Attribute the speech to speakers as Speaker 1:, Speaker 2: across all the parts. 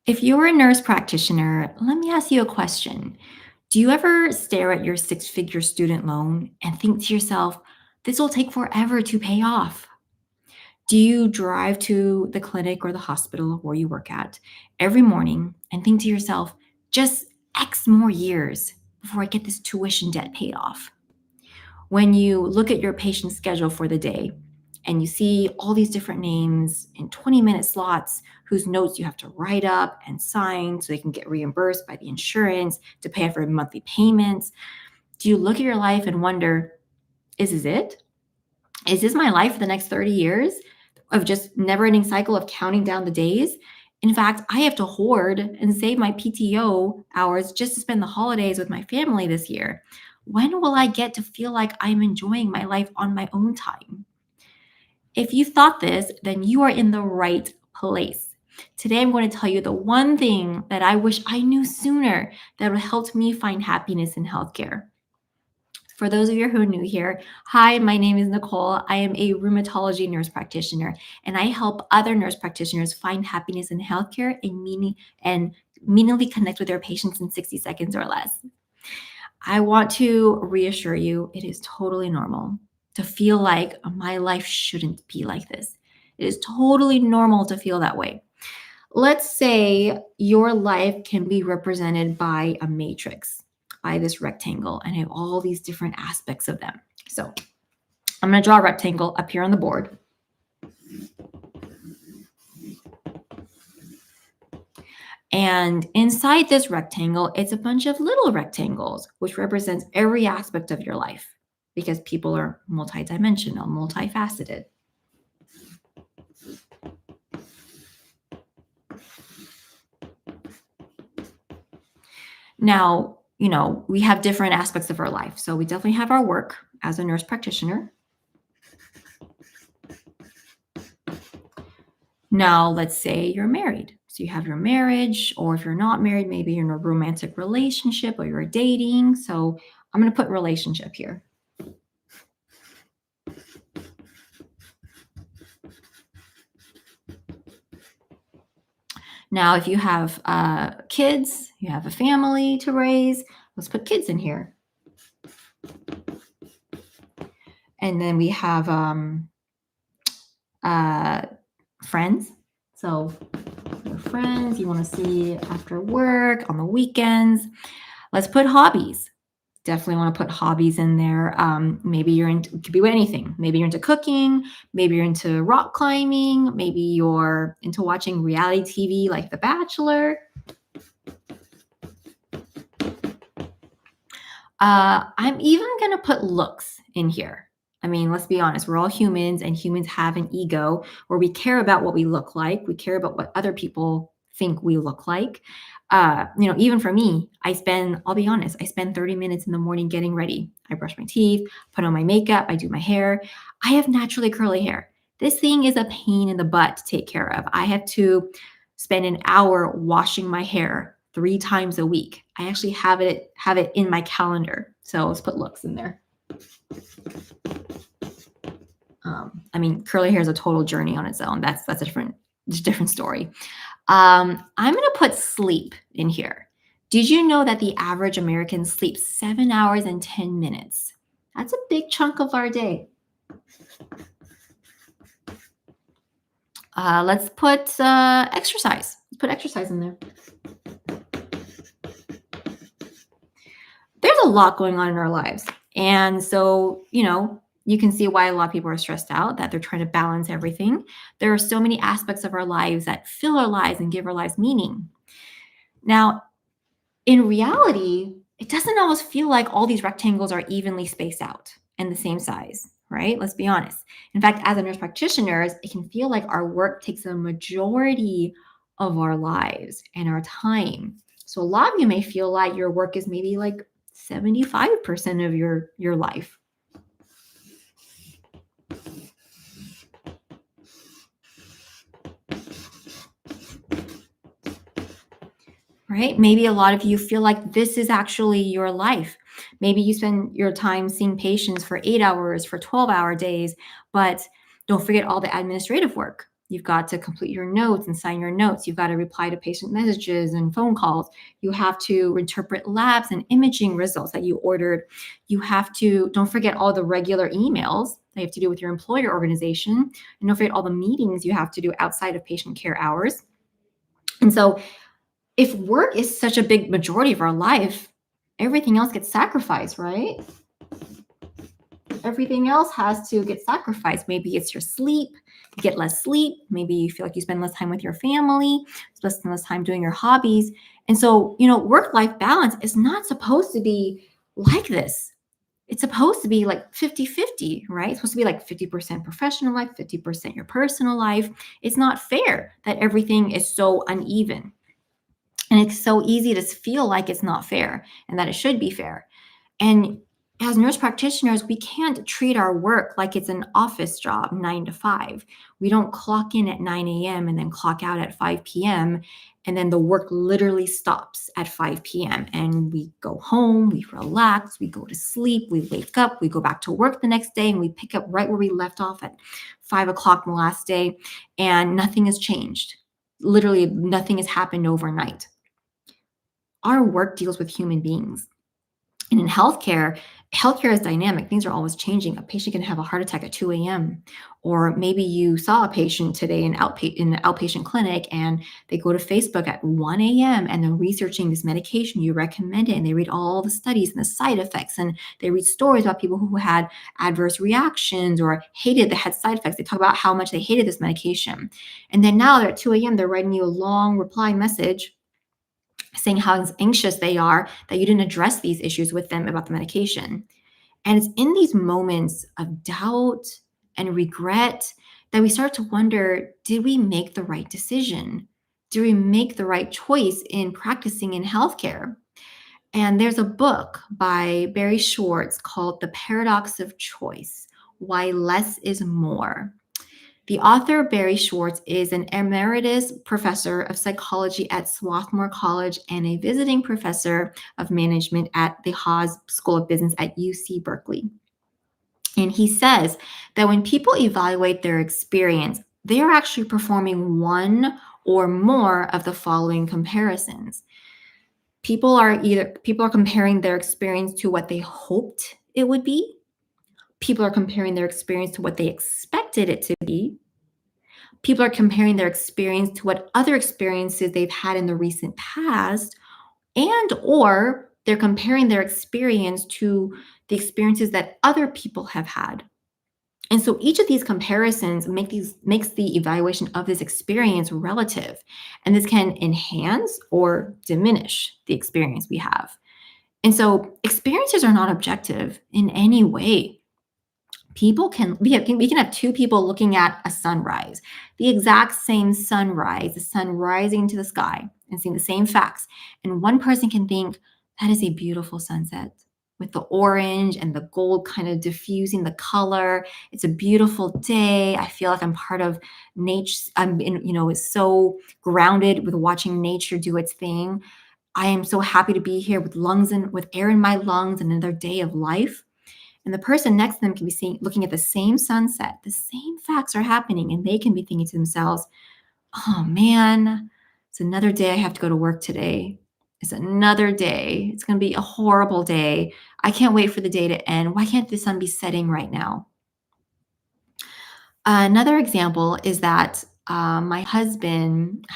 Speaker 1: If you're a nurse practitioner, let me ask you a question. Do you ever stare at your six-figure student loan and think to yourself, this will take forever to pay off? Do you drive to the clinic or the hospital where you work at every morning and think to yourself, just X more years before I get this tuition debt paid off? When you look at your patient schedule for the day and you see all these different names in 20-minute slots whose notes you have to write up and sign so they can get reimbursed by the insurance to pay for monthly payments, do you look at your life and wonder, is this it? Is this my life for the next 30 years of just never ending cycle of counting down the days? In fact, I have to hoard and save my PTO hours just to spend the holidays with my family this year. When will I get to feel like I'm enjoying my life on my own time? If you thought this, then you are in the right place. Today, I'm going to tell you the one thing that I wish I knew sooner that would help me find happiness in healthcare. For those of you who are new here, hi, my name is Nicole. I am a rheumatology nurse practitioner, and I help other nurse practitioners find happiness in healthcare and meaningfully connect with their patients in 60 seconds or less. I want to reassure you, it is totally normal to feel like my life shouldn't be like this. It is totally normal to feel that way. Let's say your life can be represented by a matrix, by this rectangle, and I have all these different aspects of them. So I'm going to draw a rectangle up here on the board. And inside this rectangle, it's a bunch of little rectangles, which represents every aspect of your life because people are multidimensional, multifaceted. Now, we have different aspects of our life. So we definitely have our work as a nurse practitioner. Now, let's say you're married. So you have your marriage, or if you're not married, maybe you're in a romantic relationship or you're dating. So I'm going to put relationship here. Now, if you have kids, you have a family to raise, let's put kids in here. And then we have friends. So your friends you want to see after work, on the weekends. Let's put hobbies. Definitely want to put hobbies in there. Maybe you're into, it could be anything. Maybe you're into cooking. Maybe you're into rock climbing. Maybe you're into watching reality TV like The Bachelor. I'm even going to put looks in here. I mean, let's be honest, we're all humans and humans have an ego where we care about what we look like. We care about what other people think we look like. Even for me, I'll be honest, I spend 30 minutes in the morning getting ready. I brush my teeth, put on my makeup, I do my hair. I have naturally curly hair. This thing is a pain in the butt to take care of. I have to spend an hour washing my hair 3 times a week. I actually have it in my calendar. So let's put looks in there. Curly hair is a total journey on its own. That's a different story. I'm going to put sleep in here. Did you know that the average American sleeps 7 hours and 10 minutes? That's a big chunk of our day. Let's put exercise. Let's put exercise in there. There's a lot going on in our lives. And so, you can see why a lot of people are stressed out, that they're trying to balance everything. There are so many aspects of our lives that fill our lives and give our lives meaning. Now, in reality, it doesn't always feel like all these rectangles are evenly spaced out and the same size, right? Let's be honest. In fact, as a nurse practitioners, it can feel like our work takes a majority of our lives and our time. So a lot of you may feel like your work is maybe like 75% of your life. Right? Maybe a lot of you feel like this is actually your life. Maybe you spend your time seeing patients for 8 hours, for 12-hour days, but don't forget all the administrative work. You've got to complete your notes and sign your notes. You've got to reply to patient messages and phone calls. You have to interpret labs and imaging results that you ordered. You have to, don't forget all the regular emails that you have to do with your employer organization. And don't forget all the meetings you have to do outside of patient care hours. And so, if work is such a big majority of our life, everything else gets sacrificed, right? Everything else has to get sacrificed. Maybe it's your sleep, you get less sleep. Maybe you feel like you spend less time with your family, spend less time doing your hobbies. And so, work life balance is not supposed to be like this. It's supposed to be like 50-50, right? It's supposed to be like 50% professional life, 50% your personal life. It's not fair that everything is so uneven. And it's so easy to feel like it's not fair and that it should be fair. And as nurse practitioners, we can't treat our work like it's an office job, 9 to 5. We don't clock in at 9 a.m. and then clock out at 5 p.m. And then the work literally stops at 5 p.m. And we go home, we relax, we go to sleep, we wake up, we go back to work the next day, and we pick up right where we left off at 5 o'clock the last day, and nothing has changed. Literally, nothing has happened overnight. Our work deals with human beings. And in healthcare is dynamic. Things are always changing. A patient can have a heart attack at 2 a.m. Or maybe you saw a patient today in an outpatient clinic and they go to Facebook at 1 a.m. and they're researching this medication you recommended, and they read all the studies and the side effects, and they read stories about people who had adverse reactions or hated that had side effects. They talk about how much they hated this medication. And then now they're at 2 a.m. They're writing you a long reply message saying how anxious they are that you didn't address these issues with them about the medication. And it's in these moments of doubt and regret that we start to wonder, did we make the right decision? Did we make the right choice in practicing in healthcare? And there's a book by Barry Schwartz called The Paradox of Choice: Why Less is More. The author, Barry Schwartz, is an emeritus professor of psychology at Swarthmore College and a visiting professor of management at the Haas School of Business at UC Berkeley. And he says that when people evaluate their experience, they are actually performing one or more of the following comparisons. People are comparing their experience to what they hoped it would be. People are comparing their experience to what they expected it to be. People are comparing their experience to what other experiences they've had in the recent past, and or they're comparing their experience to the experiences that other people have had. And so each of these comparisons makes the evaluation of this experience relative, and this can enhance or diminish the experience we have. And so experiences are not objective in any way. We can have two people looking at a sunrise, the exact same sunrise, the sun rising into the sky, and seeing the same facts. And one person can think that is a beautiful sunset with the orange and the gold kind of diffusing the color. It's a beautiful day. I feel like I'm part of nature. It's so grounded with watching nature do its thing. I am so happy to be here with air in my lungs, and another day of life. And the person next to them can be looking at the same sunset, the same facts are happening, and they can be thinking to themselves, oh man, it's another day I have to go to work today. It's another day. It's going to be a horrible day. I can't wait for the day to end. Why can't the sun be setting right now? Another example is that my husband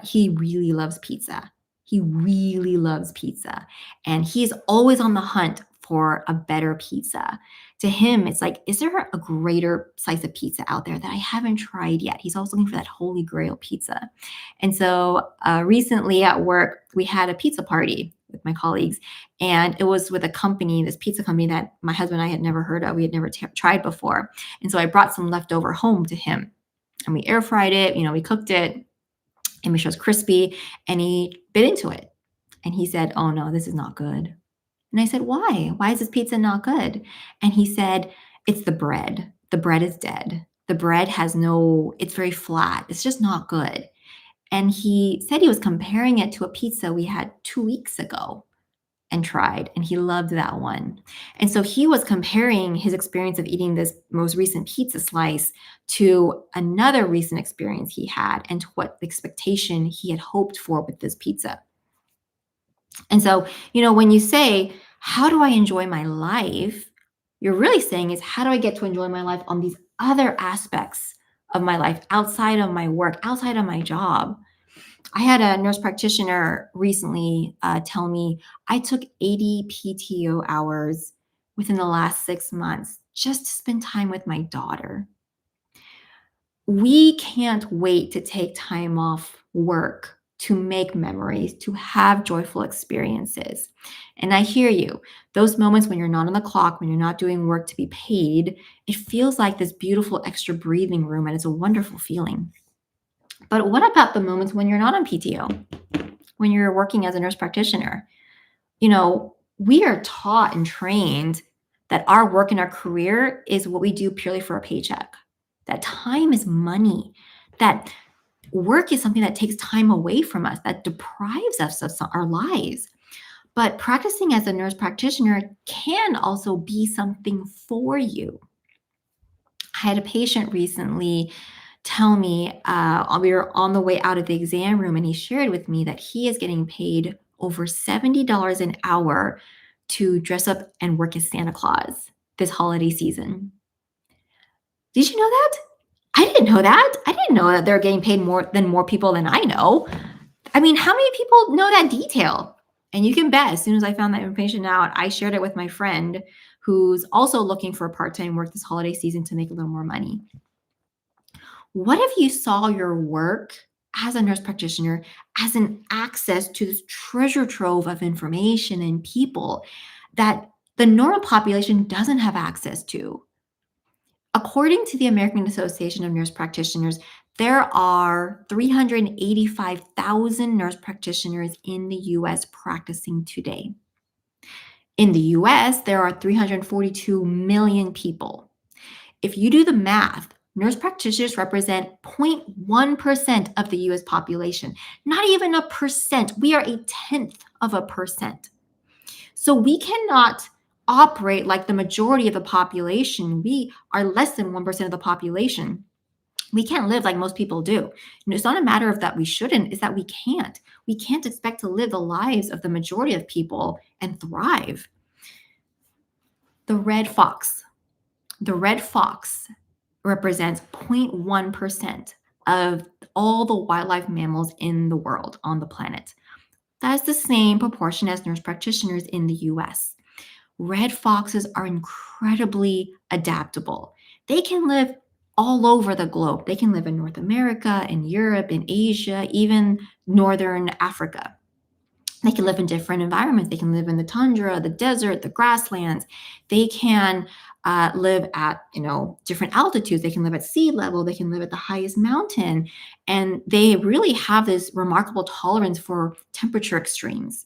Speaker 1: he really loves pizza. He really loves pizza. And he's always on the hunt for a better pizza. To him, it's like, is there a greater slice of pizza out there that I haven't tried yet? He's always looking for that holy grail pizza. And so recently at work, we had a pizza party with my colleagues. And it was with this pizza company that my husband and I had never heard of. We had never tried before. And so I brought some leftover home to him, and we air fried it. We cooked it and made sure it was crispy, and he bit into it. And he said, oh no, this is not good. And I said, why? Why is this pizza not good? And he said, it's the bread. The bread is dead. The bread it's very flat. It's just not good. And he said he was comparing it to a pizza we had 2 weeks ago. and tried, and he loved that one. And so he was comparing his experience of eating this most recent pizza slice to another recent experience he had and to what expectation he had hoped for with this pizza. And so, when you say, how do I enjoy my life? You're really saying is, how do I get to enjoy my life on these other aspects of my life outside of my work, outside of my job? I had a nurse practitioner recently tell me I took 80 PTO hours within the last 6 months just to spend time with my daughter. We can't wait to take time off work to make memories, to have joyful experiences. And I hear you. Those moments when you're not on the clock, when you're not doing work to be paid, it feels like this beautiful extra breathing room, and it's a wonderful feeling. But what about the moments when you're not on PTO, when you're working as a nurse practitioner? We are taught and trained that our work and our career is what we do purely for a paycheck, that time is money, that work is something that takes time away from us, that deprives us of our lives. But practicing as a nurse practitioner can also be something for you. I had a patient recently tell me we were on the way out of the exam room, and he shared with me that he is getting paid over $70 an hour to dress up and work as Santa Claus this holiday season. Did you know that? I didn't know that. I didn't know that they're getting paid more people than I know. I mean, how many people know that detail? And you can bet as soon as I found that information out, I shared it with my friend who's also looking for part-time work this holiday season to make a little more money. What if you saw your work as a nurse practitioner as an access to this treasure trove of information and people that the normal population doesn't have access to? According to the American Association of Nurse Practitioners, there are 385,000 nurse practitioners in the US practicing today. In the US, there are 342 million people. If you do the math, nurse practitioners represent 0.1% of the US population, not even a percent. We are a tenth of a percent. So we cannot operate like the majority of the population. We are less than 1% of the population. We can't live like most people do. It's not a matter of that we shouldn't, it's that we can't. We can't expect to live the lives of the majority of people and thrive. The red fox. The red fox represents 0.1% of all the wildlife mammals in the world on the planet. That's the same proportion as nurse practitioners in the US. Red foxes are incredibly adaptable. They can live all over the globe. They can live in North America, in Europe, in Asia, even Northern Africa. They can live in different environments. They can live in the tundra, the desert, the grasslands. They can live at different altitudes. They can live at sea level. They can live at the highest mountain, and they really have this remarkable tolerance for temperature extremes.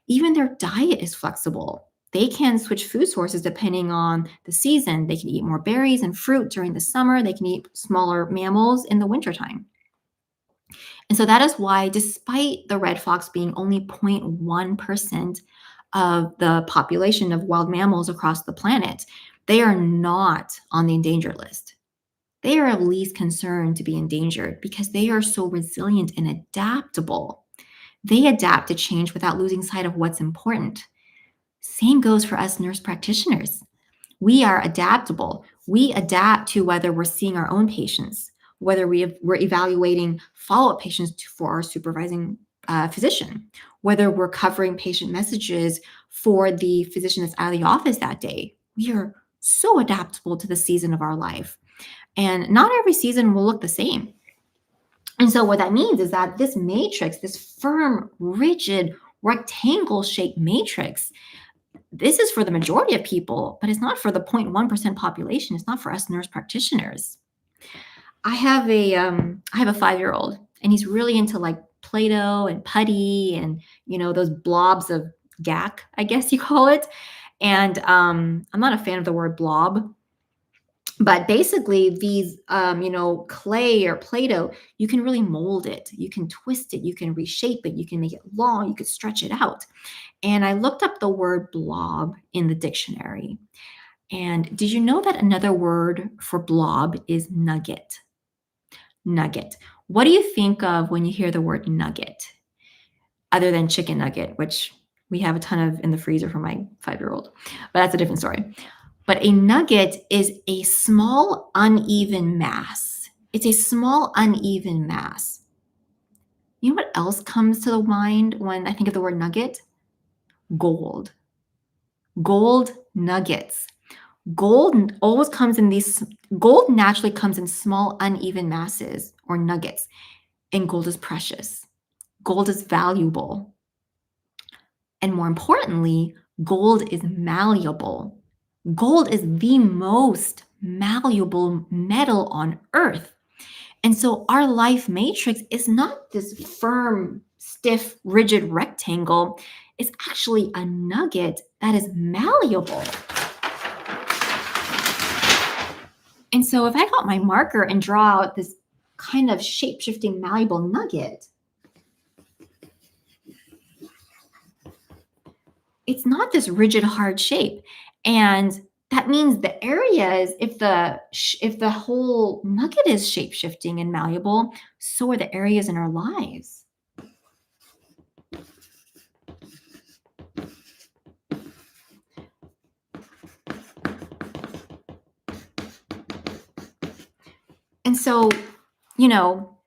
Speaker 1: Even their diet is flexible. They can switch food sources depending on the season. They can eat more berries and fruit during the summer. They can eat smaller mammals in the wintertime. And so that is why, despite the red fox being only 0.1% of the population of wild mammals across the planet, they are not on the endangered list. They are of least concern to be endangered because they are so resilient and adaptable. They adapt to change without losing sight of what's important. Same goes for us nurse practitioners. We are adaptable. We adapt to whether we're seeing our own patients, whether we're evaluating follow-up patients for our supervising physician, whether we're covering patient messages for the physician that's out of the office that day. We are so adaptable to the season of our life. And not every season will look the same. And so what that means is that this matrix, this firm, rigid, rectangle-shaped matrix, this is for the majority of people, but it's not for the 0.1% population. It's not for us nurse practitioners. I have a 5-year-old, and he's really into like Play-Doh and putty and those blobs of gack, I guess you call it. And I'm not a fan of the word blob. But basically, these, clay or Play-Doh, you can really mold it. You can twist it. You can reshape it. You can make it long. You could stretch it out. And I looked up the word blob in the dictionary. And did you know that another word for blob is nugget? Nugget. What do you think of when you hear the word nugget, other than chicken nugget, which we have a ton of in the freezer for my 5-year-old? But that's a different story. But a nugget is a small, uneven mass. It's a small, uneven mass. You know what else comes to the mind when I think of the word nugget? Gold. Gold nuggets. Gold naturally comes in small, uneven masses or nuggets, and gold is precious. Gold is valuable. And more importantly, gold is malleable. Gold is the most malleable metal on earth. And so our life matrix is not this firm, stiff, rigid rectangle. It's actually a nugget that is malleable. And so if I got my marker and draw out this kind of shape-shifting malleable nugget, it's not this rigid, hard shape. And that means the areas, if the whole nugget is shape-shifting and malleable, so are the areas in our lives. And so, you know,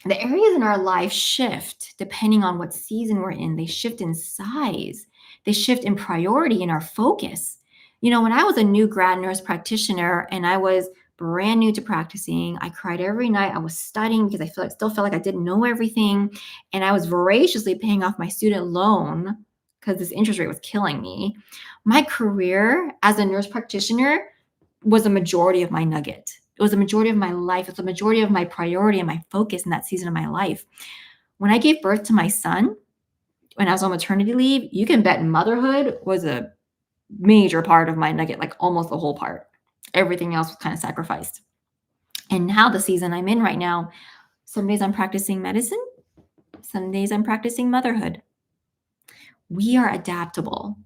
Speaker 1: the areas in our life shift depending on what season we're in. They shift in size, they shift in priority in our focus. When I was a new grad nurse practitioner and I was brand new to practicing, I cried every night. I was studying because still felt like I didn't know everything. And I was voraciously paying off my student loan because this interest rate was killing me. My career as a nurse practitioner was a majority of my nugget. It was a majority of my life. It's a majority of my priority and my focus in that season of my life. When I gave birth to my son, when I was on maternity leave, you can bet motherhood was a major part of my nugget, like almost the whole part. Everything else was kind of sacrificed. And now the season I'm in right now, some days I'm practicing medicine, some days I'm practicing motherhood. We are adaptable.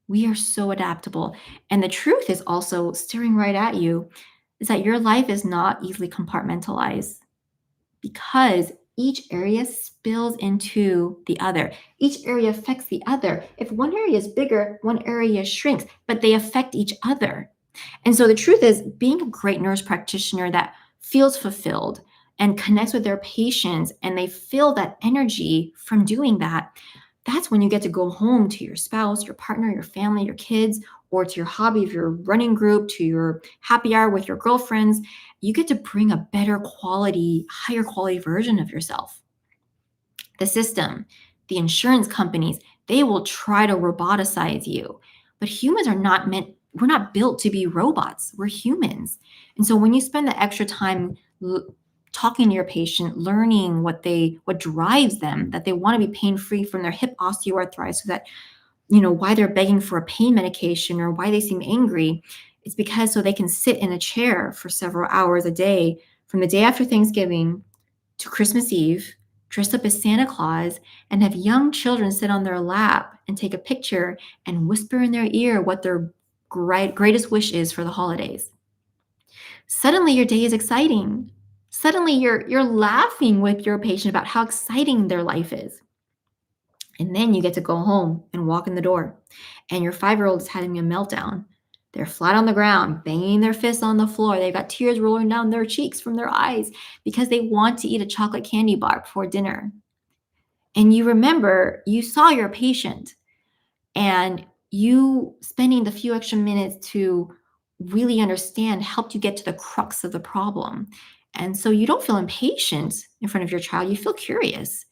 Speaker 1: We are so adaptable. And the truth is also staring right at you is that your life is not easily compartmentalized because each area spills into the other. Each area affects the other. If one area is bigger, one area shrinks, but they affect each other. And so the truth is, being a great nurse practitioner that feels fulfilled and connects with their patients and they feel that energy from doing that, that's when you get to go home to your spouse, your partner, your family, your kids, or to your hobby, if you're running group, to your happy hour with your girlfriends. You get to bring a better quality, higher quality version of yourself. The system, the insurance companies, they will try to roboticize you. But humans are not we're not built to be robots. We're humans. And so when you spend the extra time talking to your patient, learning what drives them, that they want to be pain-free from their hip osteoarthritis, so that why they're begging for a pain medication or why they seem angry, it's because so they can sit in a chair for several hours a day from the day after Thanksgiving to Christmas Eve, dressed up as Santa Claus, and have young children sit on their lap and take a picture and whisper in their ear what their greatest wish is for the holidays. Suddenly your day is exciting. Suddenly you're laughing with your patient about how exciting their life is. And then you get to go home and walk in the door, and your 5-year-old is having a meltdown. They're flat on the ground, banging their fists on the floor. They've got tears rolling down their cheeks from their eyes because they want to eat a chocolate candy bar before dinner. And you remember you saw your patient and you spending the few extra minutes to really understand helped you get to the crux of the problem. And so you don't feel impatient in front of your child, you feel curious.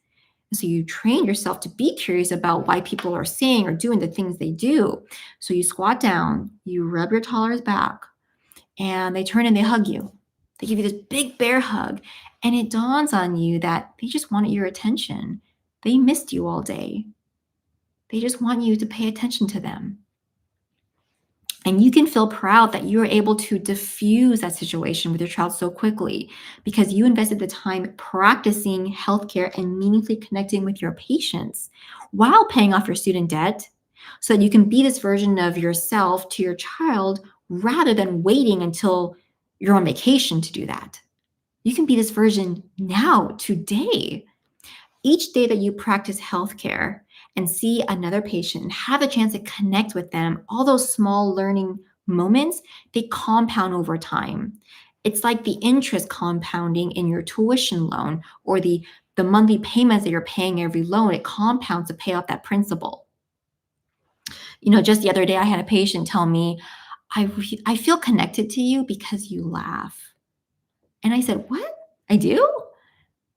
Speaker 1: So you train yourself to be curious about why people are saying or doing the things they do. So you squat down, you rub your toddler's back, and they turn and they hug you. They give you this big bear hug, and it dawns on you that they just wanted your attention. They missed you all day. They just want you to pay attention to them. And you can feel proud that you were able to diffuse that situation with your child so quickly because you invested the time practicing healthcare and meaningfully connecting with your patients while paying off your student debt so that you can be this version of yourself to your child rather than waiting until you're on vacation to do that. You can be this version now, today. Each day that you practice healthcare and see another patient and have a chance to connect with them, all those small learning moments, they compound over time. It's like the interest compounding in your tuition loan or the monthly payments that you're paying every loan, it compounds to pay off that principal. Just the other day, I had a patient tell me, I feel connected to you because you laugh. And I said, what? I do?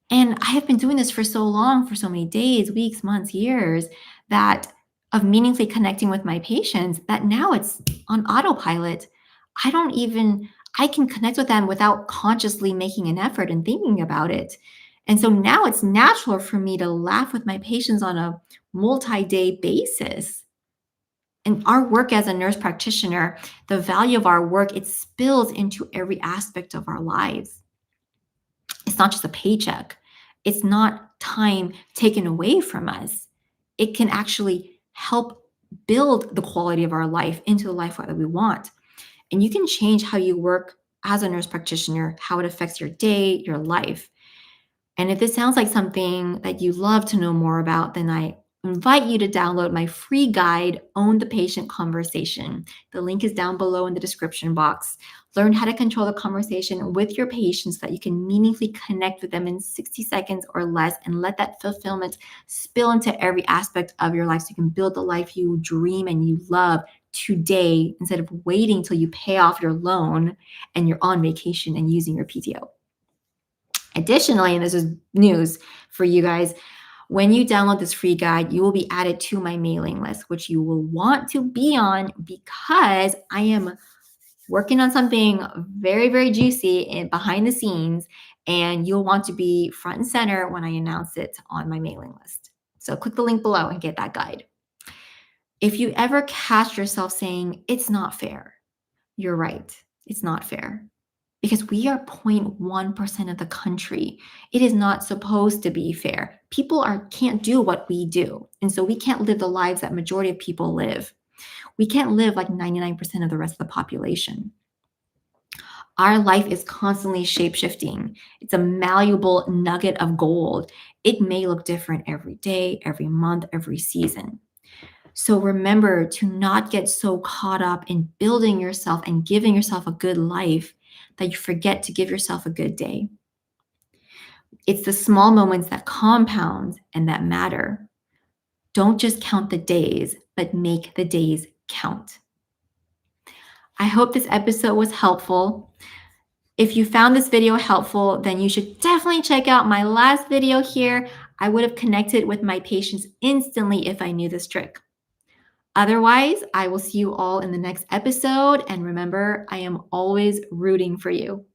Speaker 1: And I have been doing this for so long, for so many days, weeks, months, years, that of meaningfully connecting with my patients that now it's on autopilot. I don't even, I can connect with them without consciously making an effort and thinking about it. And so now it's natural for me to laugh with my patients on a multi day basis. And our work as a nurse practitioner, the value of our work, it spills into every aspect of our lives. It's not just a paycheck. It's not time taken away from us. It can actually help build the quality of our life into the life that we want. And you can change how you work as a nurse practitioner, how it affects your day, your life. And if this sounds like something that you love to know more about, then I invite you to download my free guide, Own the Patient Conversation. The link is down below in the description box. Learn how to control the conversation with your patients so that you can meaningfully connect with them in 60 seconds or less and let that fulfillment spill into every aspect of your life so you can build the life you dream and you love today instead of waiting till you pay off your loan and you're on vacation and using your PTO. Additionally, and this is news for you guys, when you download this free guide, you will be added to my mailing list, which you will want to be on because I am working on something very, very juicy and behind the scenes, and you'll want to be front and center when I announce it on my mailing list. So click the link below and get that guide. If you ever catch yourself saying, it's not fair, you're right. It's not fair because we are 0.1% of the country. It is not supposed to be fair. People can't do what we do. And so we can't live the lives that majority of people live. We can't live like 99% of the rest of the population. Our life is constantly shape-shifting. It's a malleable nugget of gold. It may look different every day, every month, every season. So remember to not get so caught up in building yourself and giving yourself a good life that you forget to give yourself a good day. It's the small moments that compound and that matter. Don't just count the days, but make the days count. I hope this episode was helpful. If you found this video helpful, then you should definitely check out my last video here. I would have connected with my patients instantly if I knew this trick. Otherwise, I will see you all in the next episode. And remember, I am always rooting for you.